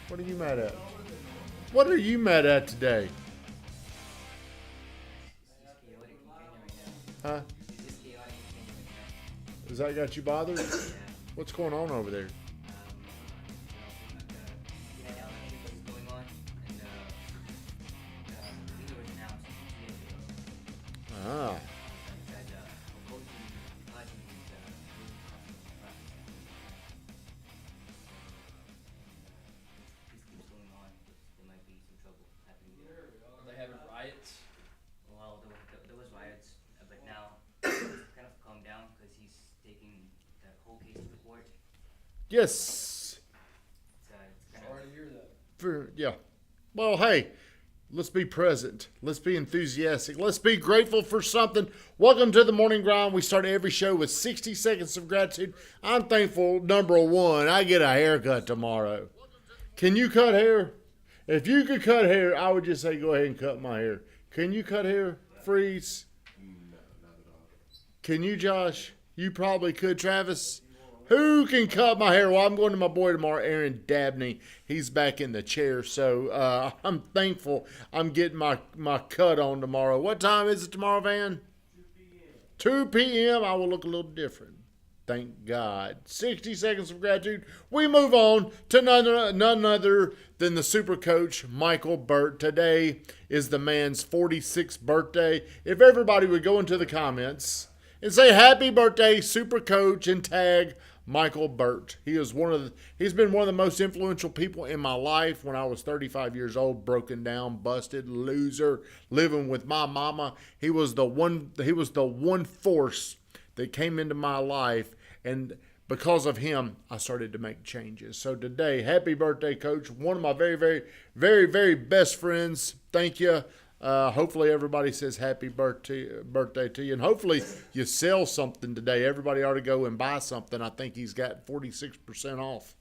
What are you mad at? What are you mad at today? Huh? Has that got you bothered? What's going on over there? Ah. Are they having riots? Well, there was riots, but now it's kind of calmed down because he's taking the whole case to court. Yes. It's kind Sorry to hear that. Yeah. Well, hey, let's be present. Let's be enthusiastic. Let's be grateful for something. Welcome to the Morning Grind. We start every show with 60 seconds of gratitude. I'm thankful, number one, I get a haircut tomorrow. Can you cut hair? If you could cut hair, I would just say go ahead and cut my hair. Can you cut hair? Freeze. No, not at all. Can you, Josh? You probably could, Travis. Who can cut my hair? Well, I'm going to my boy tomorrow, Aaron Dabney. He's back in the chair, so I'm thankful I'm getting my cut on tomorrow. What time is it tomorrow, Van? 2 p.m. I will look a little different. Thank God. 60 seconds of gratitude. We move on to none other than the super coach, Michael Burt. Today is the man's 46th birthday. If everybody would go into the comments and say happy birthday, super coach, and tag Michael Burt. He's been one of the most influential people in my life when I was 35 years old, broken down, busted, loser, living with my mama. He was the one force that came into my life, and because of him, I started to make changes. So today, happy birthday, Coach. One of my very, very, very, very best friends. Thank you. Hopefully everybody says happy birthday to you. And hopefully you sell something today. Everybody ought to go and buy something. I think he's got 46% off.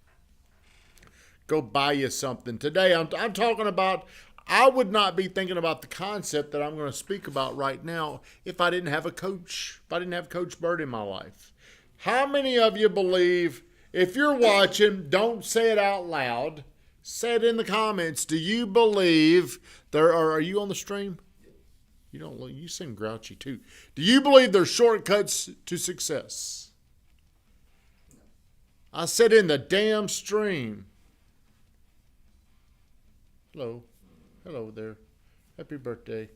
Go buy you something. Today I'm talking about, I would not be thinking about the concept that I'm going to speak about right now if I didn't have a coach, if I didn't have Coach Burt in my life. How many of you believe, if you're watching, don't say it out loud, say it in the comments. Do you believe are you on the stream? You seem grouchy too. Do you believe there's shortcuts to success? I said in the damn stream. Hello there. Happy birthday.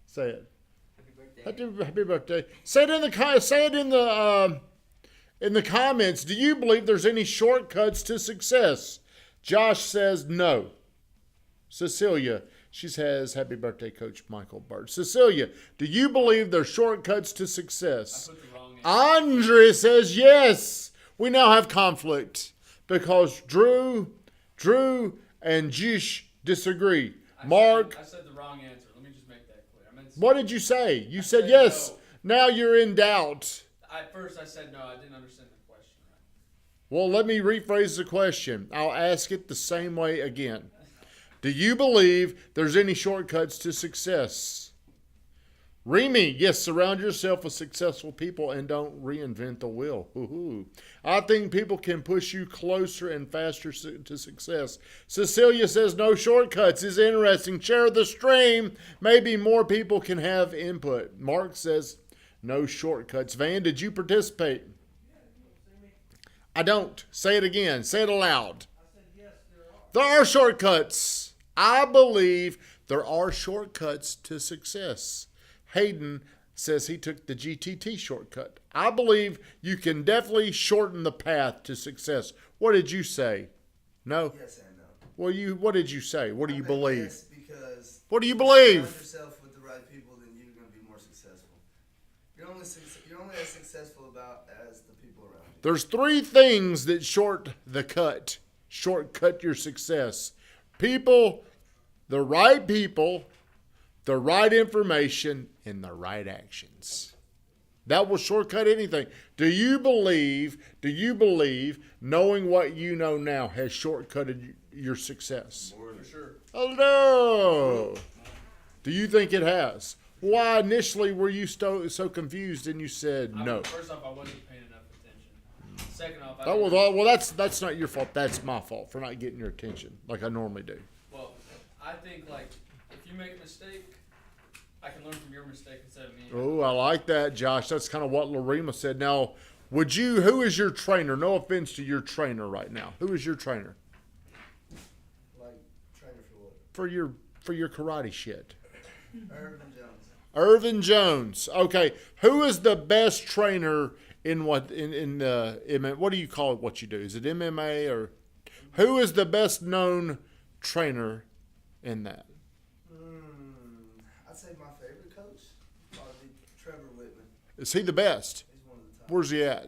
Say it. Happy birthday. Happy birthday. Say it in the comments. Do you believe there's any shortcuts to success? Josh says no. Cecilia, she says happy birthday, Coach Michael Burt. Cecilia, do you believe there's shortcuts to success? I put the wrong answer. Andre says yes. We now have conflict because Drew and Jish disagree. Mark. I said the wrong answer. Let me just make that clear. What did you say? You said yes. No. Now you're in doubt. At first I said no. I didn't understand the question right. Well, let me rephrase the question. I'll ask it the same way again. Do you believe there's any shortcuts to success? Remy, yes, surround yourself with successful people and don't reinvent the wheel. Woo-hoo. I think people can push you closer and faster to success. Cecilia says no shortcuts is interesting. Share the stream. Maybe more people can have input. Mark says no shortcuts. Van, did you participate? I don't. Say it again. Say it aloud. I said yes, there are. There are shortcuts. I believe there are shortcuts to success. Hayden says he took the GTT shortcut. I believe you can definitely shorten the path to success. What did you say? No? Yes and no. Well, what did you say? What do you I think believe? yes, because What do you if surround believe? yourself with the right people, then you're going to be more successful. You're only as successful as the people around you. There's 3 things that shortcut your success. People, the right information, and the right actions. That will shortcut anything. Do you believe knowing what you know now has shortcutted your success? For sure. Oh, no. Do you think it has? Why initially were you so confused and you said no? First off, I wasn't paying enough attention. Second off, Oh, well, that's not your fault. That's my fault for not getting your attention like I normally do. well, I think like if you make a mistake, I can learn from your mistake instead of me. Oh, I like that, Josh. That's kind of what Larima said. Now, who is your trainer? No offense to your trainer right now. Who is your trainer? Like, trainer for what? For your karate shit. Irvin Jones. Irvin Jones. Okay. Who is the best trainer in what do you call it what you do? Is it MMA or who is the best known trainer in that? I'd say my favorite coach probably Trevor Whitman. Is he the best? He's one of the top. Where's he at? I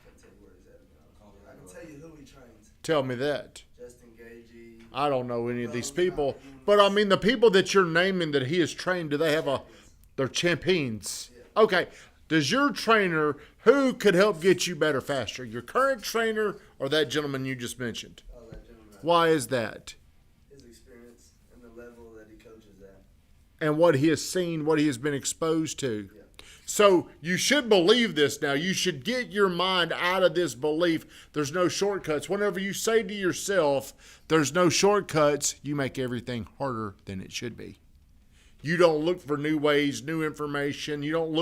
can't tell you where he's at. I can tell you who he trains. Tell me that. Justin Gagey. I don't know any of these people. But I mean the people that you're naming that he has trained, do they have they're champions? Okay. Does your trainer, who could help get you better faster? Your current trainer or that gentleman you just mentioned? Oh, that gentleman. Why is that? His experience and the level that he coaches at. And what he has seen, what he has been exposed to. Yeah. So you should believe this now. You should get your mind out of this belief. There's no shortcuts. Whenever you say to yourself, there's no shortcuts, you make everything harder than it should be. You don't look for new ways, new information. You don't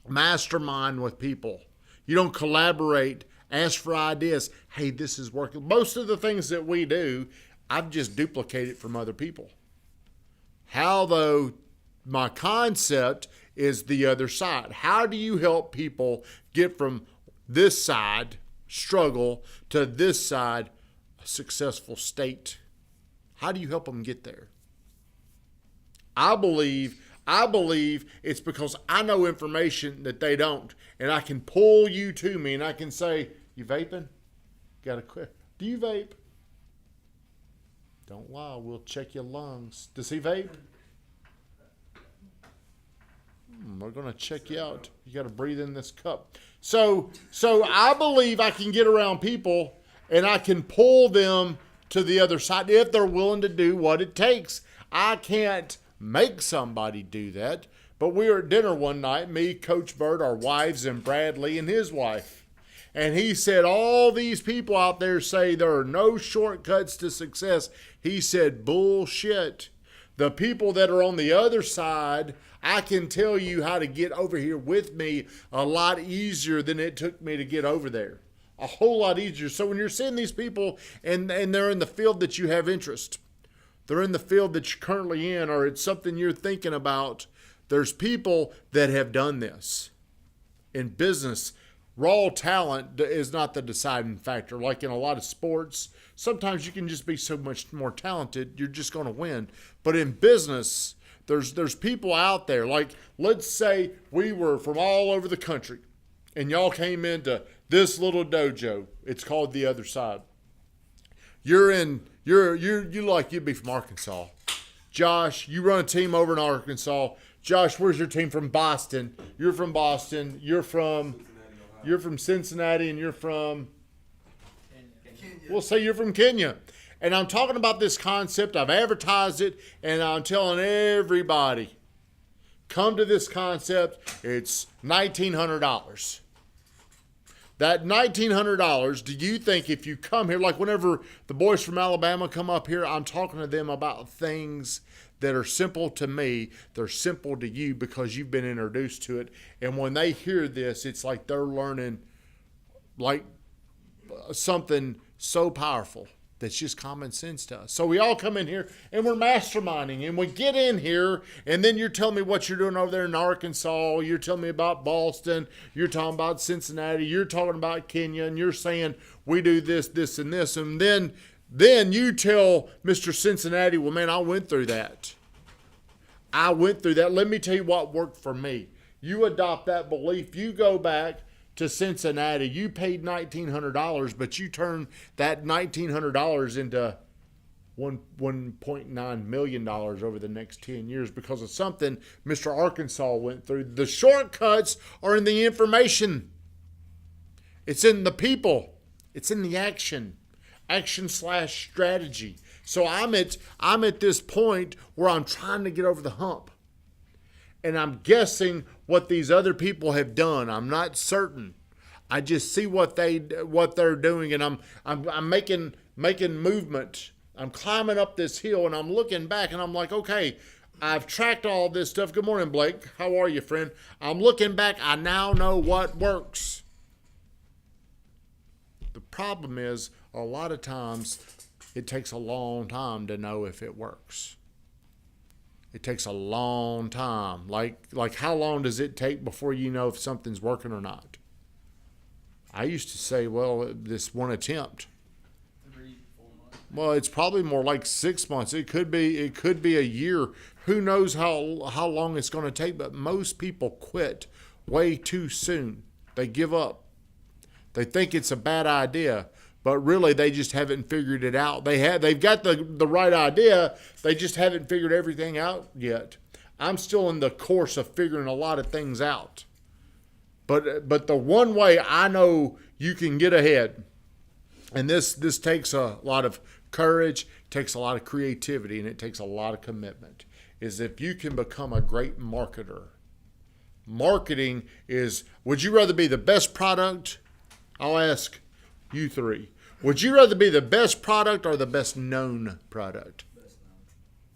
mastermind with people. You don't collaborate, ask for ideas. Hey, this is working. Most of the things that we do, I've just duplicated from other people. How, though, my concept is the other side. How do you help people get from this side, struggle, to this side, a successful state? How do you help them get there? I believe it's because I know information that they don't. And I can pull you to me and I can say, you vaping? Gotta quit. Do you vape? Don't lie, we'll check your lungs. Does he vape? We're gonna check you out. You gotta breathe in this cup. So I believe I can get around people and I can pull them to the other side if they're willing to do what it takes. I can't make somebody do that. But we were at dinner one night, me, Coach Bird, our wives, and Bradley and his wife. And he said, all these people out there say there are no shortcuts to success. He said, bullshit. The people that are on the other side, I can tell you how to get over here with me a lot easier than it took me to get over there. A whole lot easier. So when you're seeing these people and they're in the field that you have interest, they're in the field that you're currently in, or it's something you're thinking about, there's people that have done this. In business, raw talent is not the deciding factor. Like in a lot of sports, sometimes you can just be so much more talented, you're just going to win. But in business, there's people out there. Like, let's say we were from all over the country, and y'all came into this little dojo. It's called The Other Side. You'd be from Arkansas. Josh, you run a team over in Arkansas. Josh, where's your team from? Boston. You're from Boston. You're from Cincinnati, and you're from Kenya. We'll say you're from Kenya. And I'm talking about this concept. I've advertised it, and I'm telling everybody, come to this concept. It's $1,900. That $1,900, do you think if you come here, like whenever the boys from Alabama come up here, I'm talking to them about things that are simple to me. They're simple to you because you've been introduced to it. And when they hear this, it's like they're learning like something so powerful that's just common sense to us. So we all come in here and we're masterminding, and we get in here, and then you're telling me what you're doing over there in Arkansas. You're telling me about Boston. You're talking about Cincinnati. You're talking about Kenya, and you're saying we do this, this, and this. And then you tell Mr. Cincinnati, well, man, I went through that. Let me tell you what worked for me. You adopt that belief. You go back to Cincinnati. You paid $1,900, but you turn that $1,900 into $1.9 million over the next 10 years because of something Mr. Arkansas went through. The shortcuts are in the information. It's in the people. It's in the action. Action/strategy. So I'm at this point where I'm trying to get over the hump. And I'm guessing what these other people have done. I'm not certain. I just see what they're doing, and I'm making movement. I'm climbing up this hill, and I'm looking back, and I'm like, okay, I've tracked all this stuff. Good morning, Blake. How are you, friend? I'm looking back. I now know what works. The problem is, a lot of times, it takes a long time to know if it works. It takes a long time. Like how long does it take before you know if something's working or not? I used to say, well, this one attempt. 3, 4 months. Well, it's probably more like 6 months. It could be a year. Who knows how long it's going to take? But most people quit way too soon. They give up. They think it's a bad idea, but really they just haven't figured it out. They've got the right idea. They just haven't figured everything out yet. I'm still in the course of figuring a lot of things out. But the one way I know you can get ahead, and this takes a lot of courage, takes a lot of creativity, and it takes a lot of commitment, is if you can become a great marketer. Marketing is, would you rather be the best product? I'll ask you three. Would you rather be the best product or the best known product? Best known.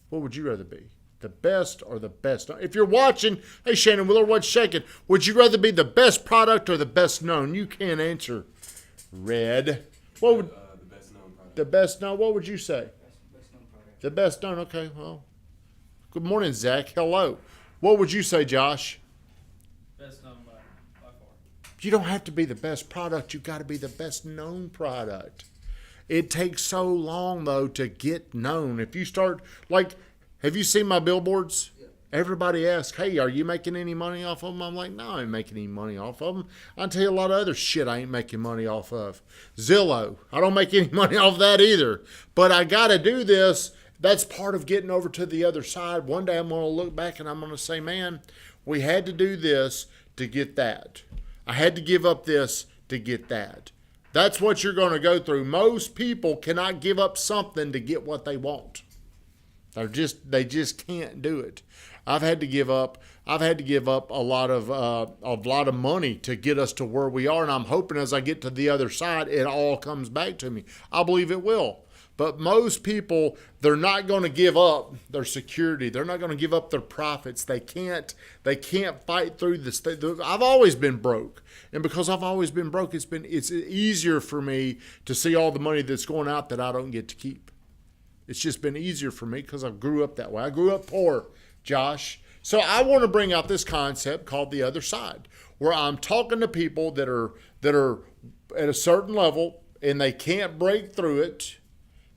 What would you rather be? The best or the best known? If you're watching, hey Shannon Wheeler, what's shaking? Would you rather be the best product or the best known? You can't answer. Red. What would The best known product. the best known? What would you say? Best known product. The best known. Okay. Well, good morning, Zach. Hello. What would you say, Josh? Best known by far. You don't have to be the best product. You've got to be the best known product. It takes so long, though, to get known. If you start, have you seen my billboards? Yeah. Everybody asks, hey, are you making any money off of them? I'm like, no, I ain't making any money off of them. I'll tell you a lot of other shit I ain't making money off of. Zillow, I don't make any money off that either. But I got to do this. That's part of getting over to the other side. One day I'm going to look back and I'm going to say, man, we had to do this to get that. I had to give up this to get that. That's what you're going to go through. Most people cannot give up something to get what they want. They just can't do it. I've had to give up a lot of money to get us to where we are, and I'm hoping as I get to the other side, it all comes back to me. I believe it will. But most people, they're not going to give up their security. They're not going to give up their profits. They can't fight through this. I've always been broke. And because I've always been broke, it's easier for me to see all the money that's going out that I don't get to keep. It's just been easier for me because I grew up that way. I grew up poor, Josh. So I want to bring out this concept called the other side, where I'm talking to people that are at a certain level and they can't break through it.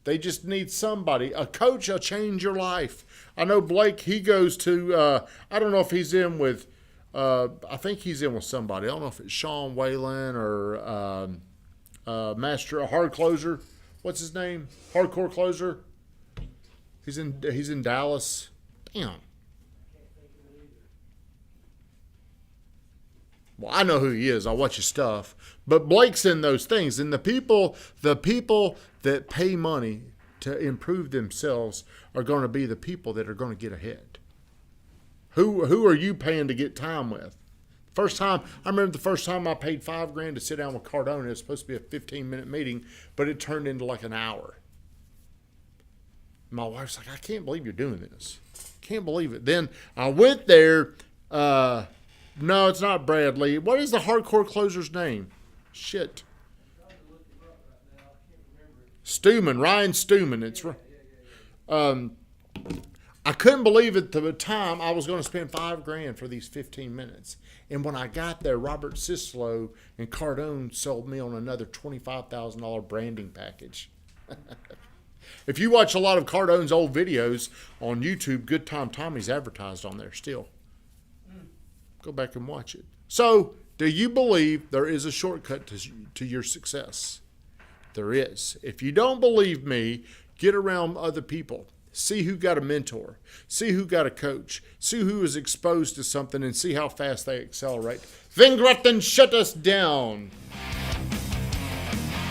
They just need somebody. A coach will change your life. I know Blake, he goes to, I don't know if he's in with, I think he's in with somebody. I don't know if it's Sean Whalen or Master, a hard closer. What's his name? Hardcore closer. He's in Dallas. Damn. Well, I know who he is. I watch his stuff. But Blake's in those things. And the people that pay money to improve themselves are going to be the people that are going to get ahead. Who are you paying to get time with? I remember the first time I paid $5,000 to sit down with Cardone. It was supposed to be a 15-minute meeting, but it turned into like an hour. My wife's like, I can't believe you're doing this. Can't believe it. Then I went there. No, it's not Bradley. What is the hardcore closer's name? Shit. Stewman, Ryan Stewman. It's I couldn't believe at the time I was going to spend $5,000 for these 15 minutes. And when I got there, Robert Sislow and Cardone sold me on another $25,000 branding package. If you watch a lot of Cardone's old videos on YouTube, GoodTimeTommy's advertised on there still. Go back and watch it. So, do you believe there is a shortcut to your success? There is. If you don't believe me, get around other people. See who got a mentor. See who got a coach. See who is exposed to something and see how fast they accelerate. Vingrutten, shut us down.